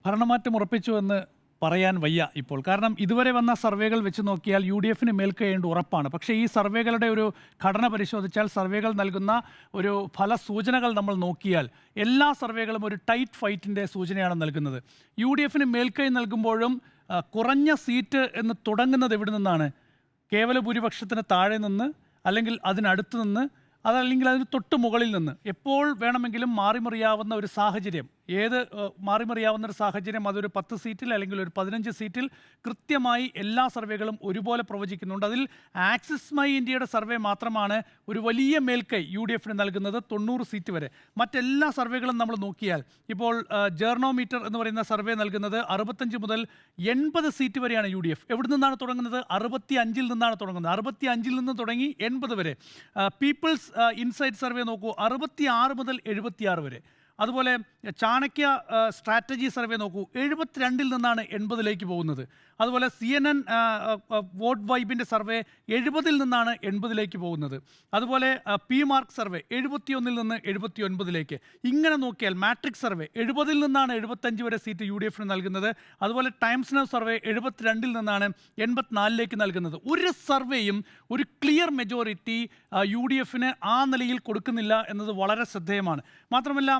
ഭരണമാറ്റം ഉറപ്പിച്ചുവെന്ന് പറയാൻ വയ്യ ഇപ്പോൾ. കാരണം ഇതുവരെ വന്ന സർവേകൾ വെച്ച് നോക്കിയാൽ UDFന് മേൽക്കൈയേണ്ട ഉറപ്പാണ്. പക്ഷേ ഈ സർവേകളുടെ ഒരു ഘടന പരിശോധിച്ചാൽ, സർവേകൾ നൽകുന്ന ഒരു ഫലസൂചനകൾ നമ്മൾ നോക്കിയാൽ എല്ലാ സർവേകളും ഒരു ടൈറ്റ് ഫൈറ്റിൻ്റെ സൂചനയാണ് നൽകുന്നത്. UDFന് മേൽക്കൈ നൽകുമ്പോഴും കുറഞ്ഞ സീറ്റ് എന്ന് തുടങ്ങുന്നത് എവിടെ നിന്നാണ്? കേവല ഭൂരിപക്ഷത്തിന് താഴെ നിന്ന്, അല്ലെങ്കിൽ അതിനടുത്ത് നിന്ന്, അതല്ലെങ്കിൽ അതിന് തൊട്ട് മുകളിൽ നിന്ന്. എപ്പോൾ വേണമെങ്കിലും മാറിമറിയാവുന്ന ഒരു സാഹചര്യം, മാറിമറിയാവുന്ന ഒരു സാഹചര്യം, അതൊരു 10 സീറ്റിൽ അല്ലെങ്കിൽ ഒരു 15 സീറ്റിൽ കൃത്യമായി എല്ലാ സർവേകളും ഒരുപോലെ പ്രവചിക്കുന്നുണ്ട്. അതിൽ ആക്സിസ് മൈ ഇന്ത്യയുടെ സർവേ മാത്രമാണ് ഒരു വലിയ മേൽക്കൈ UDFന് നൽകുന്നത്, 90 സീറ്റ് വരെ. മറ്റെല്ലാ സർവേകളും നമ്മൾ നോക്കിയാൽ, ഇപ്പോൾ ജേർണോമീറ്റർ എന്ന് പറയുന്ന സർവേ നൽകുന്നത് 65 മുതൽ 80 സീറ്റ് വരെയാണ് UDF. എവിടെ നിന്നാണ് തുടങ്ങുന്നത്? 65-ൽ നിന്നാണ് തുടങ്ങുന്നത്. 65-ൽ നിന്ന് തുടങ്ങി 80 വരെ. പീപ്പിൾസ് ഇൻസൈറ്റ് സർവേ നോക്കൂ, 66 മുതൽ 76 വരെ. അതുപോലെ ചാണക്യ സ്ട്രാറ്റജി സർവേ നോക്കൂ, 72-ൽ നിന്നാണ് 80-ലേക്ക് പോകുന്നത്. അതുപോലെ CNN വോട്ട് വൈബിൻ്റെ സർവേ 70-ൽ നിന്നാണ് 80-ലേക്ക് പോകുന്നത്. അതുപോലെ PMark സർവേ 71-ൽ നിന്ന് 79-ലേക്ക്. ഇങ്ങനെ നോക്കിയാൽ മാട്രിക്സ് സർവേ 70-ൽ നിന്നാണ് 75 വരെ സീറ്റ് UDFന് നൽകുന്നത്. അതുപോലെ ടൈംസ് നൗ സർവേ 72-ൽ നിന്നാണ് 84-ലേക്ക് നൽകുന്നത്. ഒരു സർവേയും ഒരു ക്ലിയർ മെജോറിറ്റി UDFന് ആ നിലയിൽ കൊടുക്കുന്നില്ല എന്നത് വളരെ ശ്രദ്ധേയമാണ്. മാത്രമല്ല,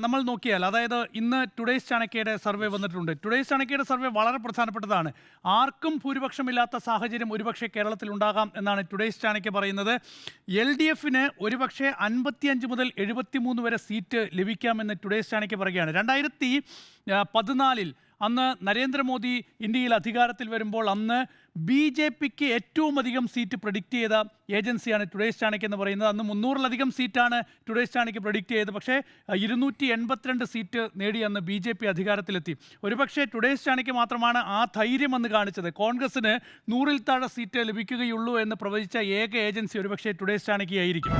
നമ്മൾ നോക്കിയാൽ, അതായത് ഇന്ന് ടുഡേയ്സ് ചാണക്യയുടെ സർവേ വന്നിട്ടുണ്ട്. ടുഡേയ്സ് ചാണക്യയുടെ സർവേ വളരെ പ്രധാനപ്പെട്ടതാണ്. ആർക്കും ഭൂരിപക്ഷമില്ലാത്ത സാഹചര്യം ഒരുപക്ഷെ കേരളത്തിൽ ഉണ്ടാകാം എന്നാണ് ടുഡേയ്സ് ചാണക്യ പറയുന്നത്. LDFന് ഒരുപക്ഷെ 55 മുതൽ 73 വരെ സീറ്റ് ലഭിക്കാമെന്ന് ടുഡേയ്സ് ചാണക്യ പറയുകയാണ്. 2014-ൽ അന്ന് നരേന്ദ്രമോദി ഇന്ത്യയിൽ അധികാരത്തിൽ വരുമ്പോൾ അന്ന് BJPക്ക് ഏറ്റവും അധികം സീറ്റ് പ്രഡിക്റ്റ് ചെയ്ത ഏജൻസിയാണ് ടുഡേയ്സ് ചാണക്യ എന്ന് പറയുന്നത്. അന്ന് 300-ലധികം സീറ്റാണ് ടുഡേയ്സ് ചാണക്യ പ്രഡിക്റ്റ് ചെയ്തത്. പക്ഷേ 282 സീറ്റ് നേടി അന്ന് BJP അധികാരത്തിലെത്തി. ഒരുപക്ഷെ ടുഡേയ്സ് ചാണക്യ മാത്രമാണ് ആ ധൈര്യം അന്ന് കാണിച്ചത്. കോൺഗ്രസിന് 100-ൽ താഴെ സീറ്റ് ലഭിക്കുകയുള്ളൂ എന്ന് പ്രവചിച്ച ഏക ഏജൻസി ഒരുപക്ഷെ ടുഡേയ്സ് ചാണക്യ ആയിരിക്കും.